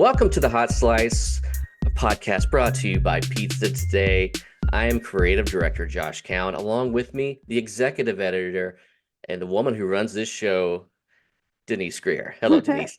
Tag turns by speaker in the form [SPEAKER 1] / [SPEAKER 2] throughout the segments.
[SPEAKER 1] Welcome to the Hot Slice, a podcast brought to you by Pizza Today. I am creative director Josh Count. Along with me, the executive editor and the woman who runs this show, Denise Greer. Hello, Denise.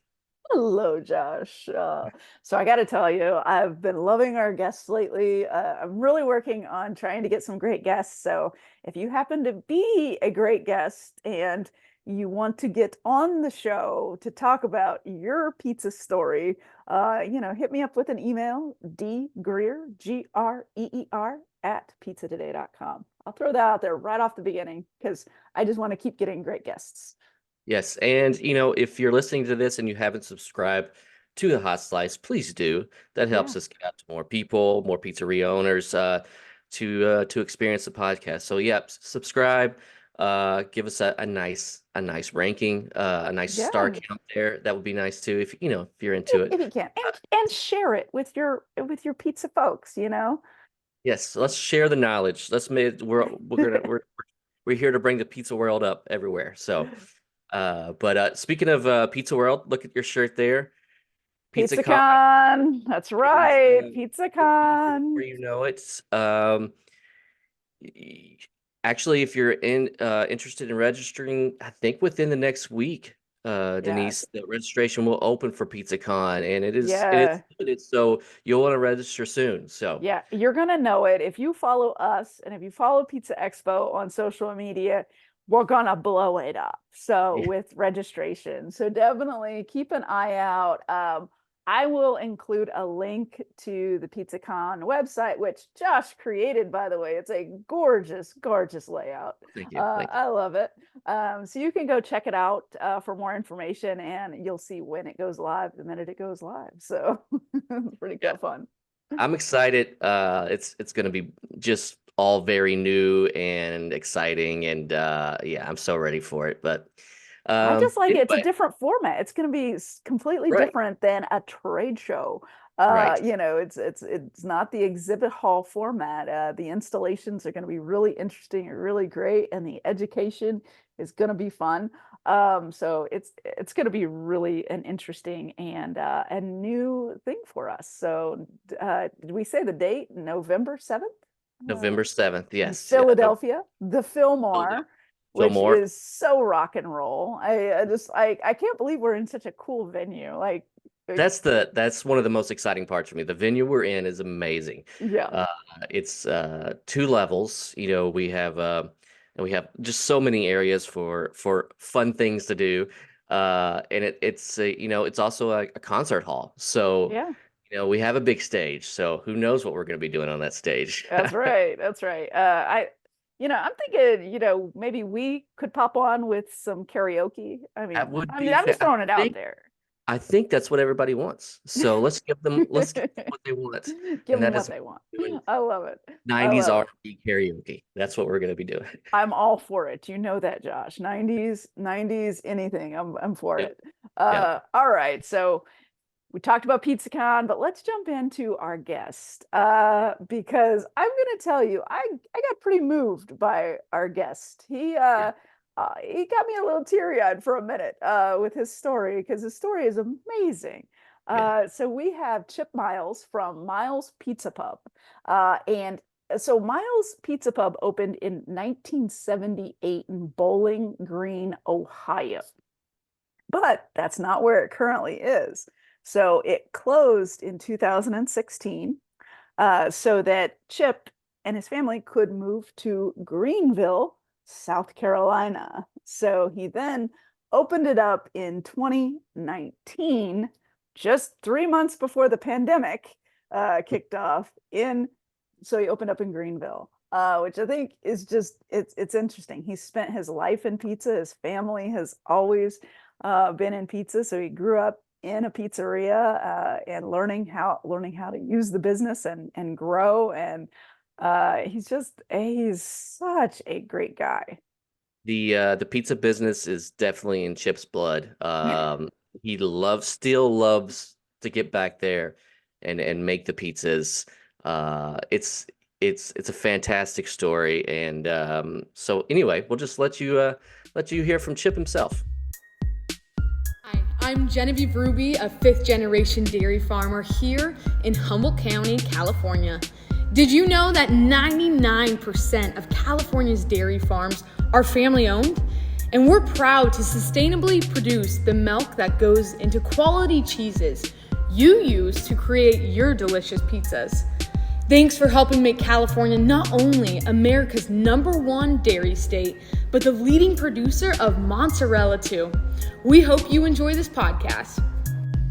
[SPEAKER 2] Hello, Josh. So I got to tell you, I've been loving our guests lately. I'm really working on trying to get some great guests. So if you happen to be a great guest and you want to get on the show to talk about your pizza story, hit me up with an email, dgreer, Greer, at pizzatoday.com. I'll throw that out there right off the beginning because I just want to keep getting great guests.
[SPEAKER 1] Yes, and if you're listening to this and you haven't subscribed to the Hot Slice, please do. That
[SPEAKER 2] Yeah.
[SPEAKER 1] helps us get out to more people, more pizzeria owners, to experience the podcast. So, yep, subscribe. Give us a nice ranking, a nice star
[SPEAKER 2] Yeah.
[SPEAKER 1] count there. That would be nice too, if you're into
[SPEAKER 2] If
[SPEAKER 1] it.
[SPEAKER 2] you can, and share it with your pizza folks.
[SPEAKER 1] Yes, let's share the knowledge. Let's make we're here to bring the pizza world up everywhere. So, but speaking of pizza world, look at your shirt there. Pizza Con
[SPEAKER 2] PizzaCon, that's
[SPEAKER 1] is
[SPEAKER 2] right,
[SPEAKER 1] will be here
[SPEAKER 2] PizzaCon.
[SPEAKER 1] before you know it. Y- Actually, if you're interested in registering, I think within the next week,
[SPEAKER 2] Yeah,
[SPEAKER 1] Denise, the registration will open for PizzaCon, and it is
[SPEAKER 2] yeah,
[SPEAKER 1] limited, so you'll want to register soon. So,
[SPEAKER 2] yeah. You're gonna know it if you follow us and if you follow Pizza Expo on social media. We're gonna blow it up. So
[SPEAKER 1] yeah,
[SPEAKER 2] with registration, so definitely keep an eye out. I will include a link to the PizzaCon website, which Josh created, by the way. It's a gorgeous, gorgeous layout.
[SPEAKER 1] thank you, thank you.
[SPEAKER 2] I love it. So you can go check it out for more information, and you'll see when it goes live, the minute it goes live. So it's pretty
[SPEAKER 1] Yeah,
[SPEAKER 2] cool fun.
[SPEAKER 1] I'm excited. It's going to be just all very new and exciting, and yeah, I'm so ready for it. But
[SPEAKER 2] I just like it. It's a
[SPEAKER 1] anyway,
[SPEAKER 2] different format. It's going to be completely
[SPEAKER 1] right,
[SPEAKER 2] different than a trade show.
[SPEAKER 1] right.
[SPEAKER 2] It's not the exhibit hall format. The installations are going to be really interesting and really great, and the education is going to be fun. So it's going to be really an interesting and a new thing for us. So did we say the date? November 7th?
[SPEAKER 1] November 7th.
[SPEAKER 2] In
[SPEAKER 1] Yes, yeah. No,
[SPEAKER 2] Philadelphia, the Fillmore, which
[SPEAKER 1] Fillmore.
[SPEAKER 2] is so rock and roll. I can't believe we're in such a cool venue.
[SPEAKER 1] That's one of the most exciting parts for me. The venue we're in is amazing.
[SPEAKER 2] Yeah.
[SPEAKER 1] Uh, it's two levels. We have just so many areas for fun things to do. And it's also a concert hall. So,
[SPEAKER 2] Yeah.
[SPEAKER 1] we have a big stage. So who knows what we're going to be doing on that stage?
[SPEAKER 2] That's right. That's right. I'm thinking, maybe we could pop on with some karaoke. I
[SPEAKER 1] That
[SPEAKER 2] mean,
[SPEAKER 1] would
[SPEAKER 2] I
[SPEAKER 1] be
[SPEAKER 2] mean, I'm just throwing it out
[SPEAKER 1] think
[SPEAKER 2] there.
[SPEAKER 1] I think that's what everybody wants. So let's give them what they want,
[SPEAKER 2] Give
[SPEAKER 1] and
[SPEAKER 2] them
[SPEAKER 1] that
[SPEAKER 2] what
[SPEAKER 1] is
[SPEAKER 2] they want.
[SPEAKER 1] doing
[SPEAKER 2] I love it. I
[SPEAKER 1] 90s
[SPEAKER 2] love it.
[SPEAKER 1] R&B karaoke. That's what we're going to be doing.
[SPEAKER 2] I'm all for it. You know that, Josh. 90s, anything. I'm for
[SPEAKER 1] Yep.
[SPEAKER 2] it.
[SPEAKER 1] Yep.
[SPEAKER 2] All right. So we talked about PizzaCon, but let's jump into our guest. Because I'm gonna tell you, I got pretty moved by our guest.
[SPEAKER 1] Yeah.
[SPEAKER 2] He got me a little teary-eyed for a minute with his story because his story is amazing.
[SPEAKER 1] Yeah.
[SPEAKER 2] So we have Chip Myles from Myles Pizza Pub. And so Myles Pizza Pub opened in 1978 in Bowling Green, Ohio. But that's not where it currently is. So it closed in 2016 so that Chip and his family could move to Greenville, South Carolina. So he then opened it up in 2019, just 3 months before the pandemic kicked off in. So he opened up in Greenville, which I think is just it's interesting. He spent his life in pizza. His family has always been in pizza, so he grew up in a pizzeria and learning how to use the business and grow. And he's such a great guy.
[SPEAKER 1] The pizza business is definitely in Chip's blood. He still loves to get back there and make the pizzas. It's a fantastic story, and so anyway, we'll just let you hear from Chip himself.
[SPEAKER 3] Hi, I'm Genevieve Ruby, a fifth-generation dairy farmer here in Humboldt County, California. Did you know that 99% of California's dairy farms are family-owned? And we're proud to sustainably produce the milk that goes into quality cheeses you use to create your delicious pizzas. Thanks for helping make California not only America's #1 dairy state, but the leading producer of mozzarella too. We hope you enjoy this podcast.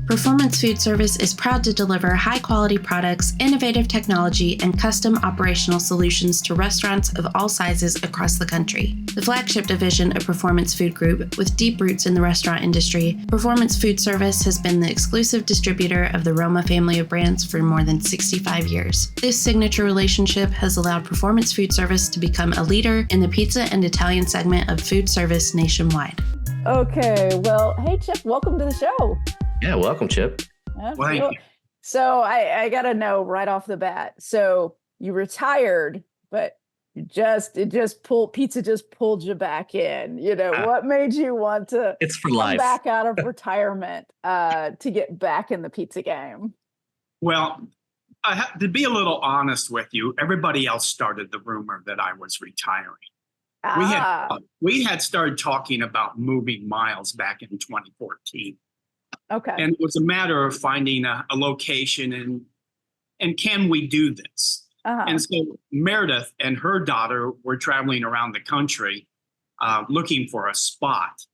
[SPEAKER 4] Performance Food Service is proud to deliver high-quality products, innovative technology, and custom operational solutions to restaurants of all sizes across the country. The flagship division of Performance Food Group, with deep roots in the restaurant industry, Performance Food Service has been the exclusive distributor of the Roma family of brands for more than 65 years. This signature relationship has allowed Performance Food Service to become a leader in the pizza and Italian segment of food service nationwide.
[SPEAKER 2] Okay, well, hey Chip, welcome to the show.
[SPEAKER 1] Yeah, welcome, Chip.
[SPEAKER 2] So I gotta know right off the bat. So you retired, but pizza just pulled you back in. What made you want to
[SPEAKER 1] It's for
[SPEAKER 2] come
[SPEAKER 1] life.
[SPEAKER 2] back out of retirement to get back in the pizza game?
[SPEAKER 5] Well, I have to be a little honest with you. Everybody else started the rumor that I was retiring. We had started talking about moving Myles back in 2014.
[SPEAKER 2] Okay.
[SPEAKER 5] And it was a matter of finding a location and can we do this?
[SPEAKER 2] Uh-huh.
[SPEAKER 5] And so Meredith and her daughter were traveling around the country looking for a spot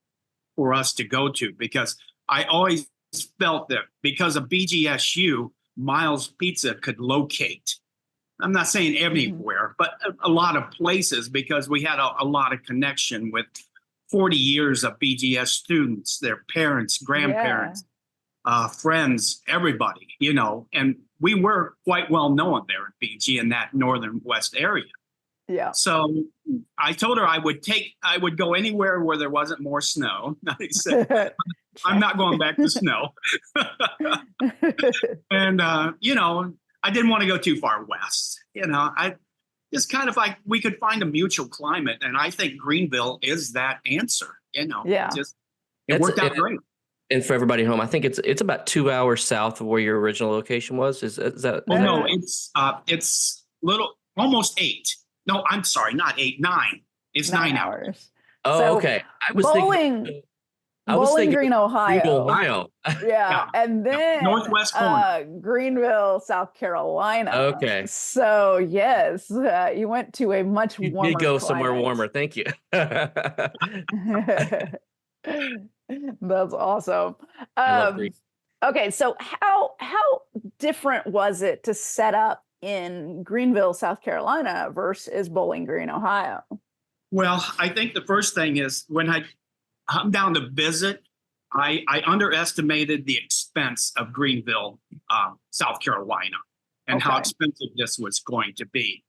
[SPEAKER 5] for us to go to, because I always felt that because of BGSU, Myles Pizza could locate. I'm not saying everywhere, but a lot of places, because we had a lot of connection with 40 years of BGS students, their parents, grandparents, friends, everybody, and we were quite well known there at BG in that northern west area.
[SPEAKER 2] Yeah.
[SPEAKER 5] So I told her I would go anywhere where there wasn't more snow. I said, I'm not going back to snow. And, I didn't want to go too far west. I just kind of like we could find a mutual climate. And I think Greenville is that answer.
[SPEAKER 2] Yeah.
[SPEAKER 5] It worked out great.
[SPEAKER 1] And for everybody home, I think it's about 2 hours south of where your original location was. Is that?
[SPEAKER 5] Well, no, it's almost 8. No, I'm sorry, not 8, 9. It's 9 hours.
[SPEAKER 1] Oh,
[SPEAKER 2] So
[SPEAKER 1] okay. I was
[SPEAKER 2] Bowling
[SPEAKER 1] thinking
[SPEAKER 2] Green, Ohio.
[SPEAKER 1] Ohio.
[SPEAKER 2] Yeah. And then
[SPEAKER 5] Northwest corner.
[SPEAKER 2] Greenville, South Carolina.
[SPEAKER 1] Okay.
[SPEAKER 2] So yes, you went to a much
[SPEAKER 1] You
[SPEAKER 2] warmer
[SPEAKER 1] did go
[SPEAKER 2] climate.
[SPEAKER 1] somewhere warmer. Thank you.
[SPEAKER 2] That's awesome.
[SPEAKER 1] I love Green.
[SPEAKER 2] Okay, so how different was it to set up in Greenville, South Carolina versus Bowling Green, Ohio?
[SPEAKER 5] Well, I think the first thing is when I come down to visit, I underestimated the expense of Greenville, South Carolina, and how expensive this was going to be.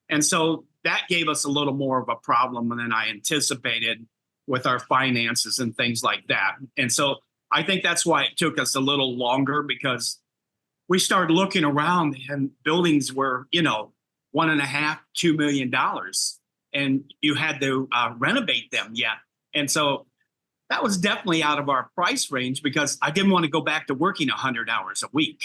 [SPEAKER 5] And so that gave us a little more of a problem than I anticipated with our finances and things like that. And so I think that's why it took us a little longer, because we started looking around and buildings were, $1.5, $2 million, and you had to renovate them yet. And so that was definitely out of our price range, because I didn't want to go back to working 100 hours a week.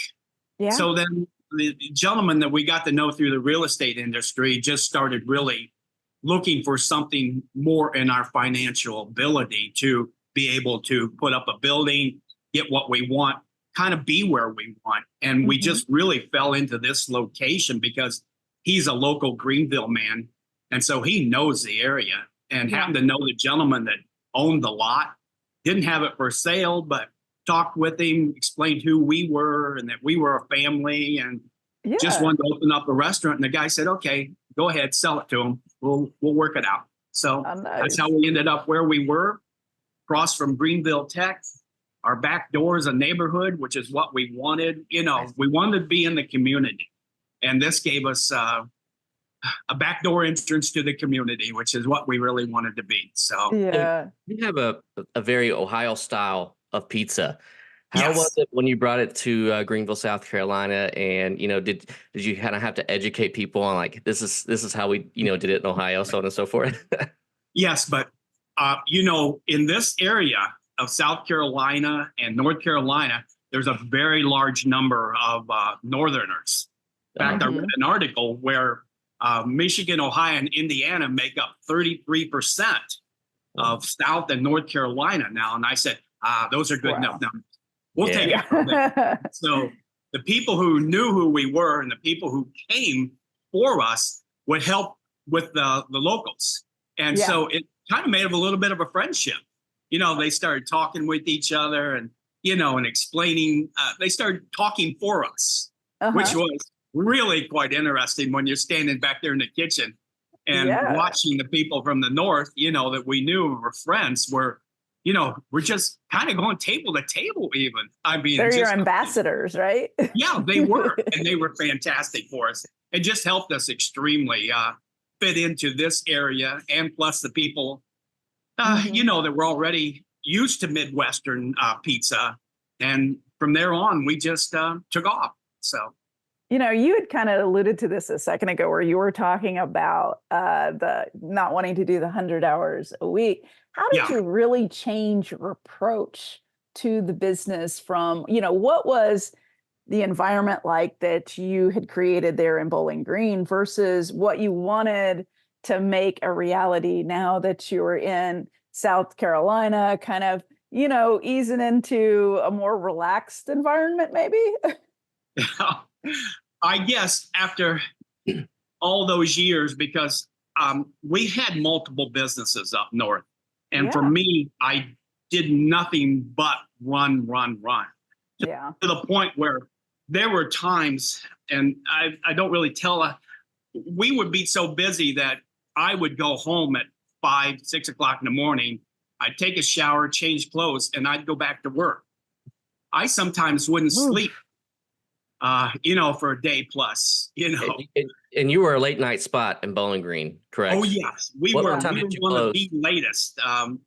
[SPEAKER 2] Yeah.
[SPEAKER 5] So then the gentleman that we got to know through the real estate industry just started really looking for something more in our financial ability to be able to put up a building, get what we want, kind of be where we want. And we just really fell into this location because he's a local Greenville man. And so he knows the area, and happened to know the gentleman that owned the lot, didn't have it for sale, but talked with him, explained who we were and that we were a family, and just wanted to open up a restaurant. And the guy said, okay, go ahead, sell it to him. We'll work it out. So that's how we ended up where we were, across from Greenville Tech. Our back door is a neighborhood, which is what we wanted. We wanted to be in the community. And this gave us a backdoor entrance to the community, which is what we really wanted to be. So
[SPEAKER 1] you have a very Ohio style of pizza. How was it when you brought it to Greenville, South Carolina? And did you kind of have to educate people on like this is how we did it in Ohio, so on and so forth?
[SPEAKER 5] Yes, but in this area, of South Carolina and North Carolina, there's a very large number of Northerners. In fact, I read an article where Michigan, Ohio, and Indiana make up 33% of South and North Carolina now. And I said, those are good enough numbers. We'll take it from there. So the people who knew who we were and the people who came for us would help with the locals. And so it kind of made a little bit of a friendship. You know, they started talking with each other and, you know, and explaining, they started talking for us, which was really quite interesting when you're standing back there in the kitchen and watching the people from the north, you know, that we knew were friends were, you know, we're just kind of going table to table even. I mean,
[SPEAKER 2] they're your ambassadors, right?
[SPEAKER 5] Yeah, they were. And they were fantastic for us. It just helped us extremely fit into this area. And plus the people, you know, that were already used to Midwestern pizza. And from there on, we just took off. So.
[SPEAKER 2] You know, you had kind of alluded to this a second ago where you were talking about the not wanting to do the 100 hours a week. How did you really change your approach to the business from, you know, what was the environment like that you had created there in Bowling Green versus what you wanted to make a reality now that you were in South Carolina, kind of, you know, easing into a more relaxed environment, maybe?
[SPEAKER 5] I guess after all those years, because we had multiple businesses up north. And for me, I did nothing but run. To the point where there were times, and I don't really tell, we would be so busy that I would go home at 5, 6 o'clock in the morning. I'd take a shower, change clothes, and I'd go back to work. I sometimes wouldn't sleep, you know, for a day plus, you know.
[SPEAKER 1] And you were a late night spot in Bowling Green, correct?
[SPEAKER 5] Oh, yes. We were one of the latest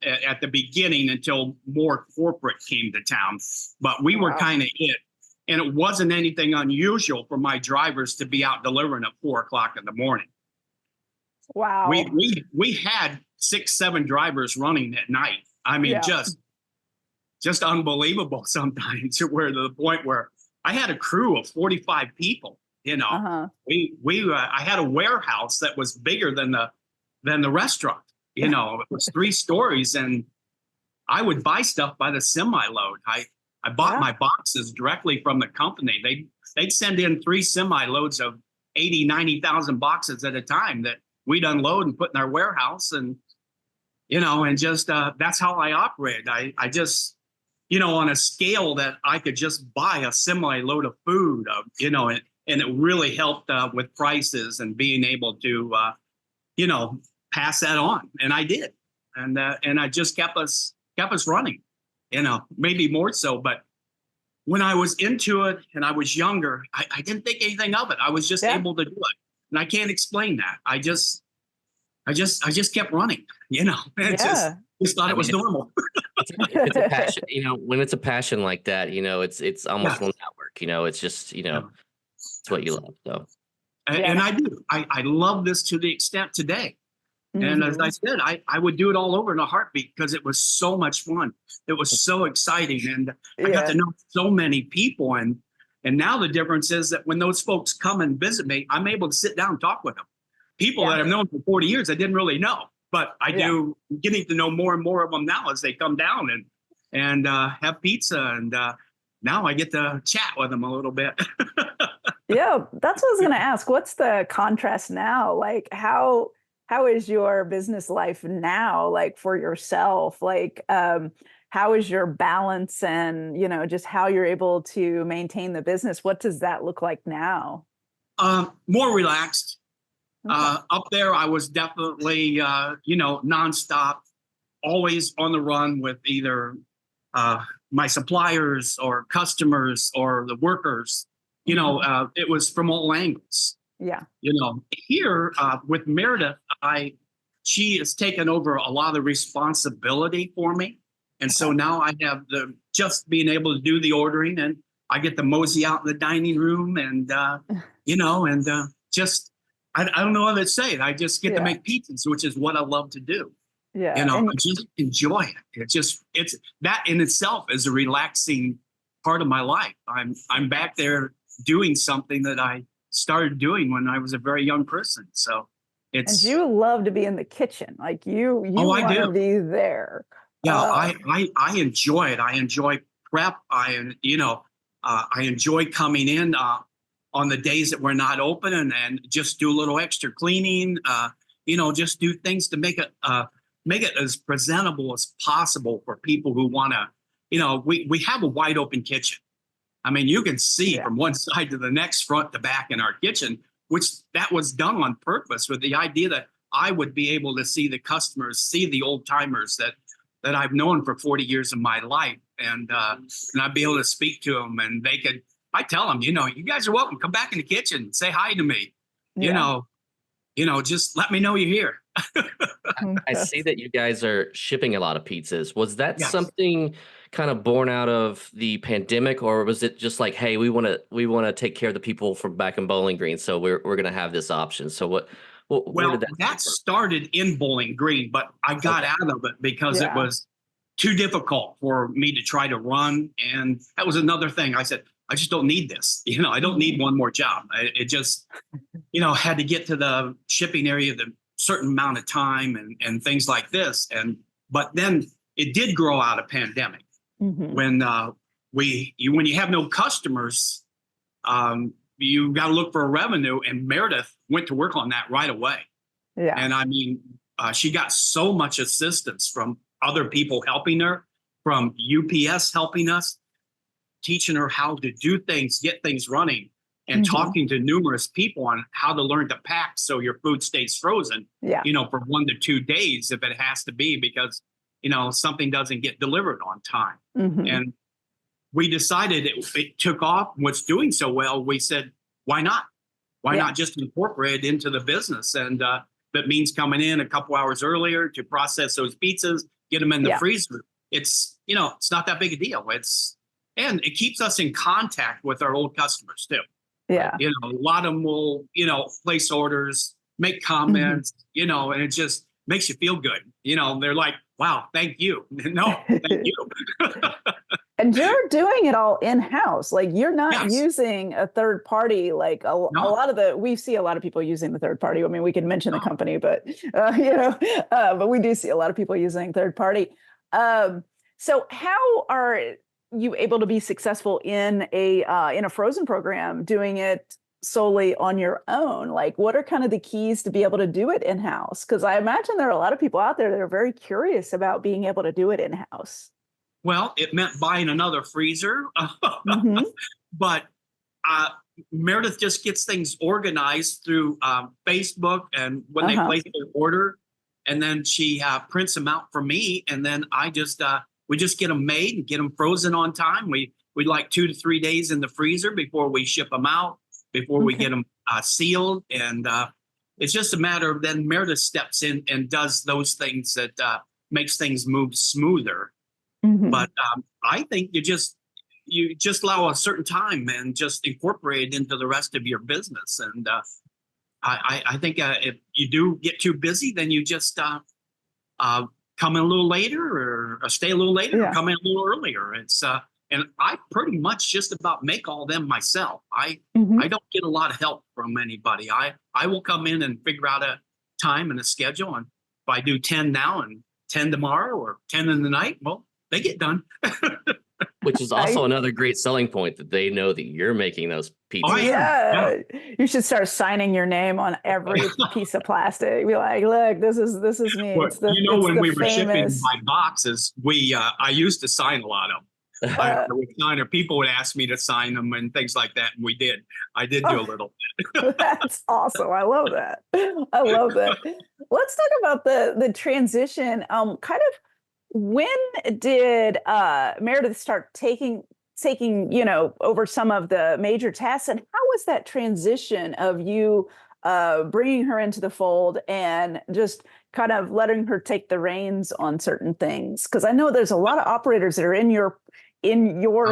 [SPEAKER 5] at the beginning until more corporate came to town. But we were kind of it. And it wasn't anything unusual for my drivers to be out delivering at 4 o'clock in the morning.
[SPEAKER 2] Wow.
[SPEAKER 5] We had 6, 7 drivers running at night. I mean, just unbelievable sometimes, where to the point where I had a crew of 45 people. You know, I had a warehouse that was bigger than the restaurant. You know, it was 3 stories, and I would buy stuff by the semi load. I bought my boxes directly from the company. They'd send in 3 semi loads of 80, 90,000 boxes at a time that we'd unload and put in our warehouse. And, you know, and just that's how I operated. I just, you know, on a scale that I could just buy a semi load of food, you know, and it really helped with prices and being able to, you know, pass that on. And I did. And I just kept us running, you know, maybe more so. But when I was into it and I was younger, I didn't think anything of it. I was just able to do it. And I can't explain that. I just kept running, you know, and just thought it was normal.
[SPEAKER 1] It's a passion, you know, when it's a passion like that, you know, it's almost not work, you know, it's just, you know, it's what you love. So,
[SPEAKER 5] and I do, I love this to the extent today. And as I said, I would do it all over in a heartbeat because it was so much fun. It was so exciting. And I got to know so many people. And now the difference is that when those folks come and visit me, I'm able to sit down and talk with them. People that I've known for 40 years, I didn't really know, but I do getting to know more and more of them now as they come down and have pizza. And now I get to chat with them a little bit.
[SPEAKER 2] Yeah, that's what I was going to ask. What's the contrast now? Like how is your business life now, like for yourself? Like, how is your balance and, you know, just how you're able to maintain the business? What does that look like now?
[SPEAKER 5] More relaxed. Up there, I was definitely, you know, nonstop, always on the run with either my suppliers or customers or the workers. You know, it was from all angles.
[SPEAKER 2] Yeah.
[SPEAKER 5] You know, here with Meredith, she has taken over a lot of the responsibility for me. And so now I have just being able to do the ordering, and I get to mosey out in the dining room and, you know, and just, I don't know how to say it. I just get to make pizzas, which is what I love to do.
[SPEAKER 2] Yeah.
[SPEAKER 5] You know,
[SPEAKER 2] And
[SPEAKER 5] just enjoy it. It's that in itself is a relaxing part of my life. I'm back there doing something that I started doing when I was a very young person. So
[SPEAKER 2] and
[SPEAKER 5] it's,
[SPEAKER 2] you love to be in the kitchen. Like you
[SPEAKER 5] oh, I
[SPEAKER 2] want to
[SPEAKER 5] do.
[SPEAKER 2] be there.
[SPEAKER 5] Yeah,
[SPEAKER 2] Uh,
[SPEAKER 5] I enjoy it. I enjoy prep. I enjoy coming in on the days that we're not open and just do a little extra cleaning. Just do things to make it as presentable as possible for people who want to. We have a wide open kitchen. I mean, you can see
[SPEAKER 2] yeah.
[SPEAKER 5] from one side to the next, front to back in our kitchen, which that was done on purpose with the idea that I would be able to see the customers, see the old timers that I've known for 40 years of my life. And I'd be able to speak to them and I tell them, you guys are welcome. Come back in the kitchen, say hi to me,
[SPEAKER 2] Yeah.
[SPEAKER 5] just let me know you're here.
[SPEAKER 1] I see that you guys are shipping a lot of pizzas. Was that
[SPEAKER 5] Yes.
[SPEAKER 1] something kind of born out of the pandemic, or was it just like, hey, we want to take care of the people from back in Bowling Green, so we're gonna have this option? So where
[SPEAKER 5] Well,
[SPEAKER 1] did that come
[SPEAKER 5] that
[SPEAKER 1] from?
[SPEAKER 5] started in Bowling Green, but I got
[SPEAKER 1] Okay.
[SPEAKER 5] out of it because it
[SPEAKER 2] Yeah.
[SPEAKER 5] was too difficult for me to try to run. And that was another thing. I said, I just don't need this. I don't need one more job. It just, had to get to the shipping area the certain amount of time and things like this. But then it did grow out of pandemic
[SPEAKER 2] Mhm.
[SPEAKER 5] when when you have no customers, you got to look for a revenue. And Meredith went to work on that right away.
[SPEAKER 2] Yeah.
[SPEAKER 5] And I mean, she got so much assistance from other people helping her, from UPS helping us, teaching her how to do things, get things running, and
[SPEAKER 2] Mhm.
[SPEAKER 5] talking to numerous people on how to learn to pack so your food stays frozen,
[SPEAKER 2] Yeah.
[SPEAKER 5] for 1 to 2 days if it has to be because, something doesn't get delivered on time.
[SPEAKER 2] Mhm.
[SPEAKER 5] And we decided it took off, was doing so well. We said, why not? Why
[SPEAKER 2] Yeah.
[SPEAKER 5] not just incorporate it into the business? And that means coming in a couple hours earlier to process those pizzas, get them in the
[SPEAKER 2] Yeah.
[SPEAKER 5] freezer. It's not that big a deal. And it keeps us in contact with our old customers too.
[SPEAKER 2] Yeah.
[SPEAKER 5] A lot of them will, place orders, make
[SPEAKER 2] Mhm.
[SPEAKER 5] comments, and it just makes you feel good. They're like, wow, thank you. No, thank you.
[SPEAKER 2] And you're doing it all in-house. Like you're not
[SPEAKER 5] Yes.
[SPEAKER 2] using a third party. Like a
[SPEAKER 5] No.
[SPEAKER 2] lot of we see a lot of people using the third party. I mean, we can mention the
[SPEAKER 5] No.
[SPEAKER 2] company, but but we do see a lot of people using third party. So how are you able to be successful in a frozen program doing it solely on your own? Like what are kind of the keys to be able to do it in-house? Because I imagine there are a lot of people out there that are very curious about being able to do it in-house.
[SPEAKER 5] Well, it meant buying another freezer.
[SPEAKER 2] Mhm.
[SPEAKER 5] But Meredith just gets things organized through Facebook and when they place their order. And then she prints them out for me. And then we just get them made and get them frozen on time. We like 2 to 3 days in the freezer before we ship them out, before we
[SPEAKER 2] Okay.
[SPEAKER 5] get them sealed. And it's just a matter of then Meredith steps in and does those things that makes things move smoother.
[SPEAKER 2] Mhm.
[SPEAKER 5] But I think you just allow a certain time and just incorporate it into the rest of your business. And I think if you do get too busy, then you just come in a little later or stay a little later
[SPEAKER 2] Yeah.
[SPEAKER 5] or come in a little earlier. And I pretty much just about make all them myself.
[SPEAKER 2] Mhm.
[SPEAKER 5] I don't get a lot of help from anybody. I will come in and figure out a time and a schedule. And if I do 10 now and 10 tomorrow or 10 in the night, well, they get done.
[SPEAKER 1] Which is also another great selling point that they know that you're making those pizzas.
[SPEAKER 5] Oh,
[SPEAKER 2] Yeah. You should start signing your name on every piece of plastic. Be like, look, this is me.
[SPEAKER 5] Well,
[SPEAKER 2] It's the
[SPEAKER 5] when we were shipping
[SPEAKER 2] famous.
[SPEAKER 5] by boxes, I used to sign a lot of them. I would sign, or people would ask me to sign them and things like that, and we did. I did do a little bit.
[SPEAKER 2] That's awesome. I love that. I love that. Let's talk about the transition. Kind of when did Meredith start taking over some of the major tasks, and how was that transition of you bringing her into the fold and just kind of letting her take the reins on certain things? Because I know there's a lot of operators that are in your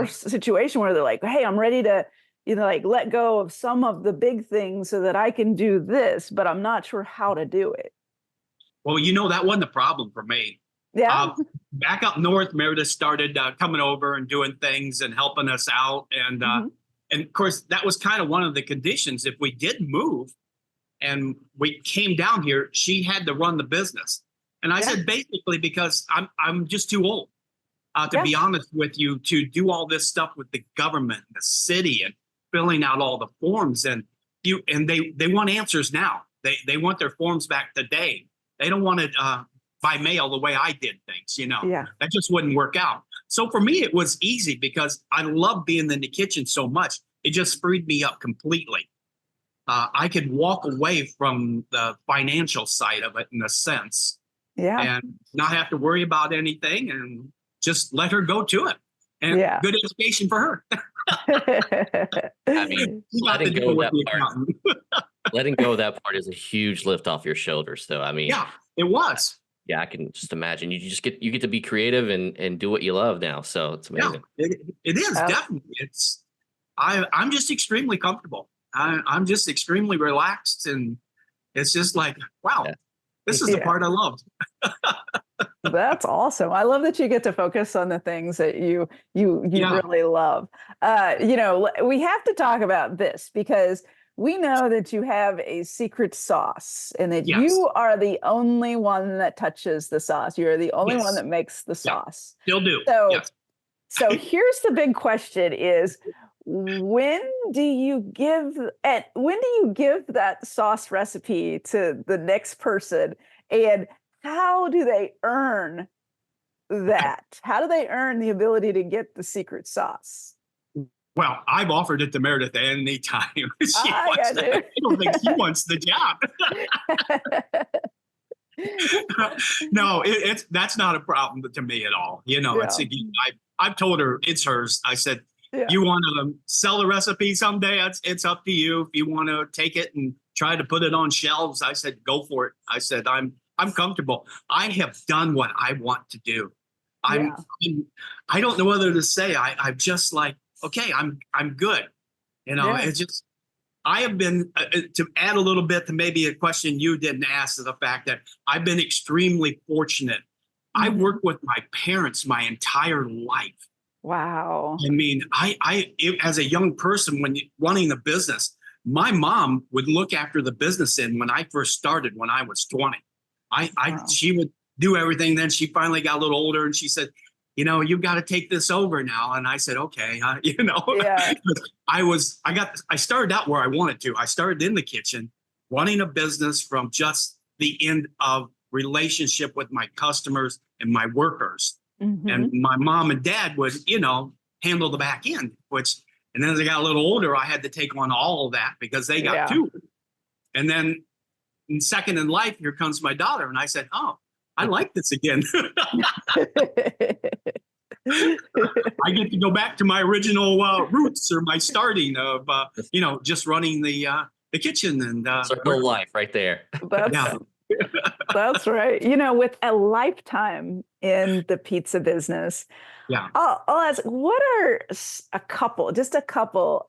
[SPEAKER 2] situation where they're like, hey, I'm ready to like let go of some of the big things so that I can do this, but I'm not sure how to do it.
[SPEAKER 5] Well, that wasn't a problem for me.
[SPEAKER 2] Yeah.
[SPEAKER 5] Back up north, Meredith started coming over and doing things and helping us out. And of course, that was kind of one of the conditions. If we did move and we came down here, she had to run the business. And I said, basically, because I'm just too old, to be honest with you, to do all this stuff with the government, the city, and filling out all the forms. And they want answers now. They want their forms back today. They don't want it by mail the way I did things, That just wouldn't work out. So for me, it was easy because I love being in the kitchen so much. It just freed me up completely. I could walk away from the financial side of it in a sense. Yeah. And not have to worry about anything and just let her go to it. And good education for her.
[SPEAKER 1] I mean, letting go of that part is a huge lift off your shoulders, though. I mean,
[SPEAKER 5] yeah, it was.
[SPEAKER 1] Yeah, I can just imagine. You get to be creative and do what you love now. So it's amazing.
[SPEAKER 5] Yeah, it is definitely. I'm just extremely comfortable. I'm just extremely relaxed, and it's just like, wow, this is the part I loved.
[SPEAKER 2] That's awesome. I love that you get to focus on the things that you really love. We have to talk about this because we know that you have a secret sauce and that you are the only one that touches the sauce. You're the only one that makes the sauce.
[SPEAKER 5] Still do.
[SPEAKER 2] So here's the big question is, when do you give that sauce recipe to the next person, and how do they earn that? How do they earn the ability to get the secret sauce?
[SPEAKER 5] Well, I've offered it to Meredith any time. I don't think she wants the job. No, that's not a problem to me at all. I've told her it's hers. I said, you want to sell the recipe someday? It's up to you. If you want to take it and try to put it on shelves, I said, go for it. I said, I'm comfortable. I have done what I want to do. I don't know whether to say. I'm just like, okay, I'm good. It's just, I have been, to add a little bit to maybe a question you didn't ask, is the fact that I've been extremely fortunate. I worked with my parents my entire life.
[SPEAKER 2] Wow.
[SPEAKER 5] I mean, as a young person, when running a business, my mom would look after the business when I first started, when I was 20. She would do everything. Then she finally got a little older and she said, you've got to take this over now. And I said, okay, I started out where I wanted to. I started in the kitchen, running a business from just the end of relationship with my customers and my workers. Mm-hmm. And my mom and dad would, handle the back end, and then as I got a little older, I had to take on all of that because they got two. And then second in life, here comes my daughter. And I said, oh, I like this again. I get to go back to my original roots, or my starting of, just running the kitchen and
[SPEAKER 1] circle life right there.
[SPEAKER 2] That's right. With a lifetime in the pizza business, I'll ask, what are a couple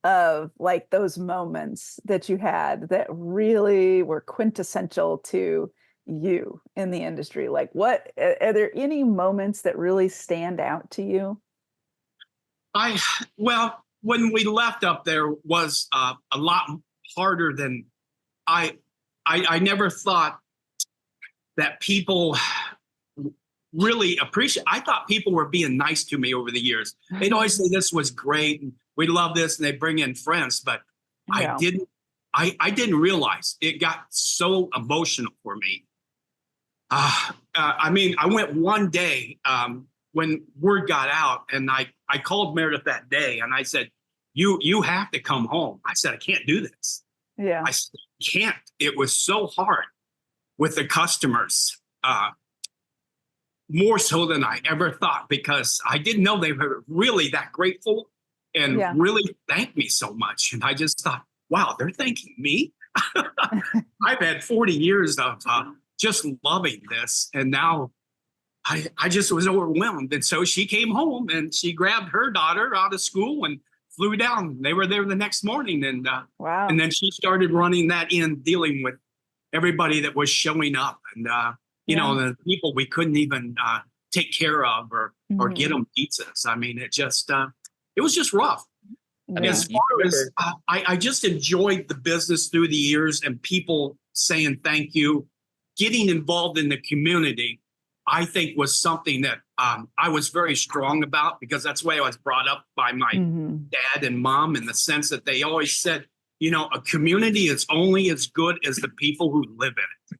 [SPEAKER 2] of like those moments that you had that really were quintessential to you in the industry? Like, what are there any moments that really stand out to you?
[SPEAKER 5] When we left up there was a lot harder than I never thought that people really appreciate. I thought people were being nice to me over the years. They'd always say this was great and we love this, and they bring in friends, but I didn't realize it got so emotional for me. I went one day when word got out, and I called Meredith that day and I said, you have to come home. I said, I can't do this. Yeah. I said, can't. It was so hard with the customers, more so than I ever thought, because I didn't know they were really that grateful and really thanked me so much. And I just thought, wow, they're thanking me. I've had 40 years of just loving this. And now I just was overwhelmed. And so she came home and she grabbed her daughter out of school and flew down. They were there the next morning. And and then she started running that in, dealing with everybody that was showing up. And the people we couldn't even take care of or get them pizzas. I mean, it was just rough.
[SPEAKER 1] I mean,
[SPEAKER 5] As far as I just enjoyed the business through the years and people saying thank you, getting involved in the community, I think was something that I was very strong about, because that's the way I was brought up by my dad and mom, in the sense that they always said, a community is only as good as the people who live in it.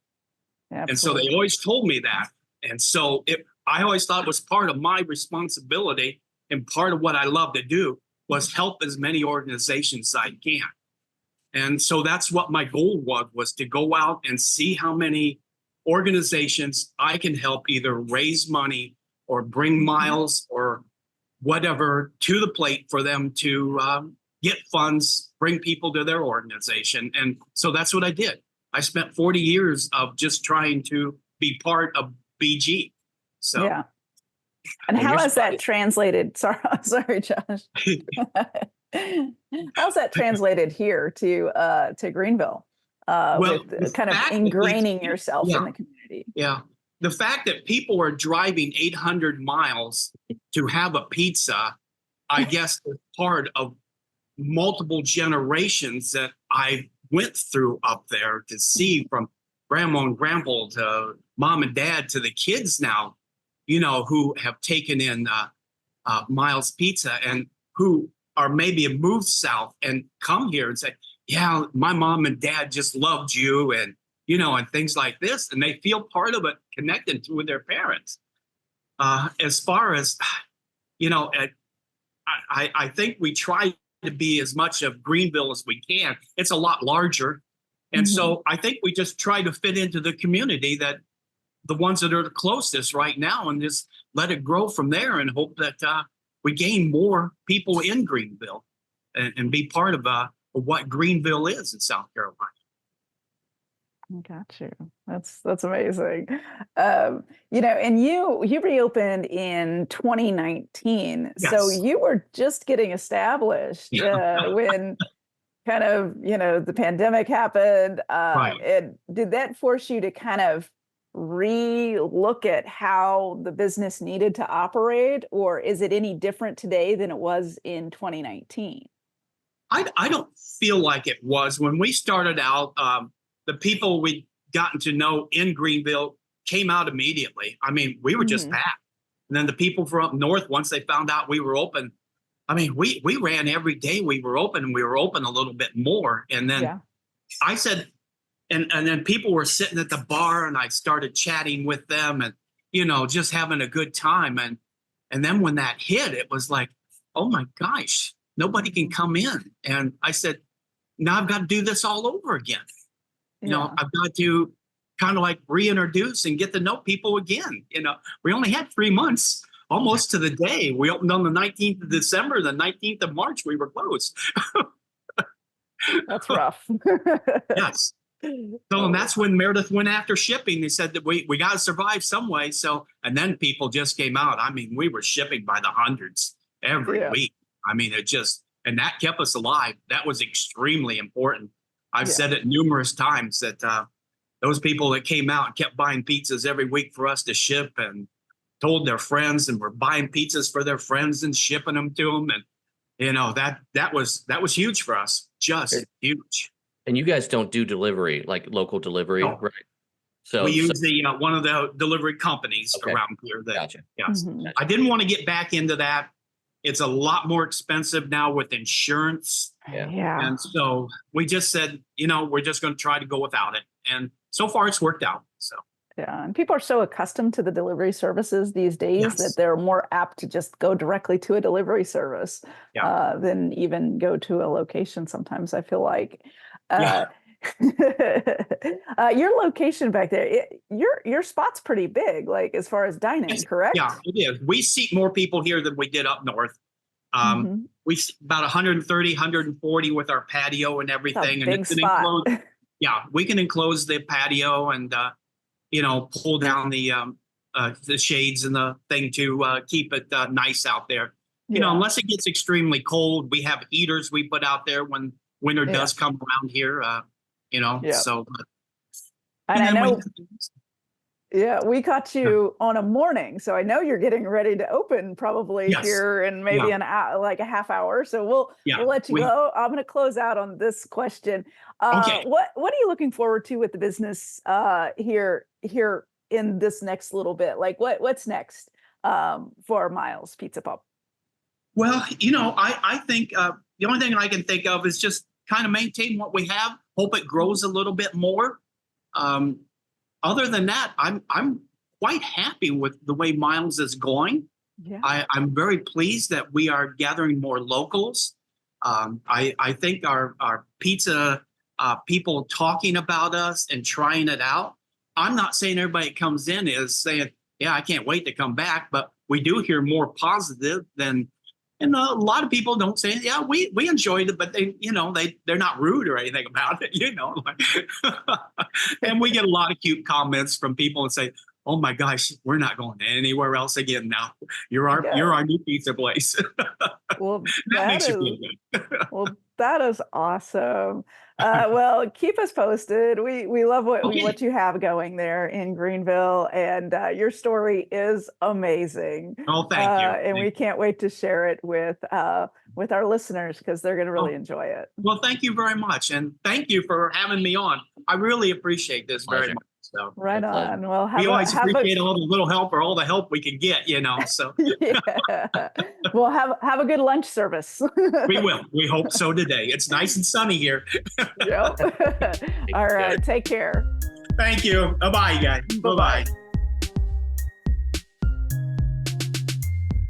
[SPEAKER 2] Absolutely.
[SPEAKER 5] And so they always told me that. And so I always thought it was part of my responsibility, and part of what I love to do was help as many organizations as I can. And so that's what my goal was to go out and see how many organizations I can help either raise money or bring miles or whatever to the plate for them to get funds, bring people to their organization. And so that's what I did. I spent 40 years of just trying to be part of BG. So
[SPEAKER 2] yeah. And how has that translated? Sorry, Josh. How's that translated here to Greenville? With kind of ingraining yourself in the community.
[SPEAKER 5] Yeah. The fact that people are driving 800 miles to have a pizza, I guess, is part of multiple generations that I went through up there to see, from grandma and grandpa to mom and dad to the kids now, who have taken in Myles Pizza, and who are maybe moved south and come here and say, yeah, my mom and dad just loved you, and and things like this, and they feel part of it, connected to their parents. As far as I think we try to be as much of Greenville as we can. It's a lot larger, and so I think we just try to fit into the community, that the ones that are the closest right now, and just let it grow from there, and hope that we gain more people in Greenville and be part of what Greenville is in South Carolina.
[SPEAKER 2] Got you. That's amazing. And you reopened in 2019,
[SPEAKER 5] Yes.
[SPEAKER 2] so you were just getting established when kind of the pandemic happened.
[SPEAKER 5] Right.
[SPEAKER 2] And did that force you to kind of re-look at how the business needed to operate, or is it any different today than it was in 2019?
[SPEAKER 5] I don't feel like it was. When we started out, the people we'd gotten to know in Greenville came out immediately. I mean, we were just packed. And then the people from up north, once they found out we were open, I mean, we ran every day we were open, and we were open a little bit more. And then I said, and then people were sitting at the bar, and I started chatting with them, and, just having a good time. And then when that hit, it was like, oh my gosh, nobody can come in. And I said, now I've got to do this all over again. I've got to kind of like reintroduce and get to know people again. We only had 3 months, almost to the day. We opened on the 19th of December, the 19th of March, we were closed.
[SPEAKER 2] That's rough.
[SPEAKER 5] Yes. So, and that's when Meredith went after shipping. They said that we got to survive some way. So, and then people just came out. I mean, we were shipping by the hundreds every week. I mean, and that kept us alive. That was extremely important. I've said it numerous times that those people that came out and kept buying pizzas every week for us to ship, and told their friends, and were buying pizzas for their friends and shipping them to them. And, that was huge for us. Just huge.
[SPEAKER 1] And you guys don't do delivery, like local delivery, right? So
[SPEAKER 5] we use one of the delivery companies around here.
[SPEAKER 1] Gotcha.
[SPEAKER 5] Yes. I didn't want to get back into that. It's a lot more expensive now with insurance.
[SPEAKER 2] Yeah.
[SPEAKER 5] And so we just said, we're just going to try to go without it. And so far it's worked out. So.
[SPEAKER 2] Yeah. And people are so accustomed to the delivery services these days that they're more apt to just go directly to a delivery service than even go to a location sometimes, I feel like. Your location back there, your spot's pretty big, like as far as dining, correct?
[SPEAKER 5] Yeah, it is. We seat more people here than we did up north. We see about 130, 140 with our patio and everything.
[SPEAKER 2] And it's spot.
[SPEAKER 5] We can enclose the patio and pull down the shades and the thing to keep it nice out there. Unless it gets extremely cold, we have heaters we put out there when winter does come around here. So.
[SPEAKER 2] And I know. Yeah, we caught you on a morning, so I know you're getting ready to open probably
[SPEAKER 5] Yes.
[SPEAKER 2] here in maybe
[SPEAKER 5] Yeah.
[SPEAKER 2] an hour, like a half hour. So we'll
[SPEAKER 5] Yeah.
[SPEAKER 2] let you go. I'm going to close out on this question.
[SPEAKER 5] Okay.
[SPEAKER 2] What are you looking forward to with the business here in this next little bit? Like what's next for Myles Pizza Pub?
[SPEAKER 5] Well, I think the only thing I can think of is just kind of maintain what we have. Hope it grows a little bit more. Other than that, I'm quite happy with the way Myles is going.
[SPEAKER 2] Yeah.
[SPEAKER 5] I'm very pleased that we are gathering more locals. I think our pizza people talking about us and trying it out. I'm not saying everybody comes in is saying, yeah, I can't wait to come back, but we do hear more positive than. And a lot of people don't say, yeah, we enjoyed it, but they're not rude or anything about it, And we get a lot of cute comments from people and say, oh my gosh, we're not going anywhere else again now. You're our new pizza place.
[SPEAKER 2] Well,
[SPEAKER 5] That makes you feel good.
[SPEAKER 2] well, that is awesome. Well, keep us posted. We love what you have going there in Greenville, and your story is amazing.
[SPEAKER 5] Oh, thank you.
[SPEAKER 2] And we can't wait to share it with our listeners because they're going to really enjoy it.
[SPEAKER 5] Well, thank you very much, and thank you for having me on. I really appreciate this very much. So
[SPEAKER 2] Right on. Well,
[SPEAKER 5] we always appreciate all the little help or all the help we can get, So
[SPEAKER 2] yeah. Well, have a good lunch service.
[SPEAKER 5] we will. We hope so today. It's nice and sunny here.
[SPEAKER 2] Yep. All right. Take care.
[SPEAKER 5] Thank you. Bye-bye, guys.
[SPEAKER 2] Bye-bye.
[SPEAKER 5] Bye-bye.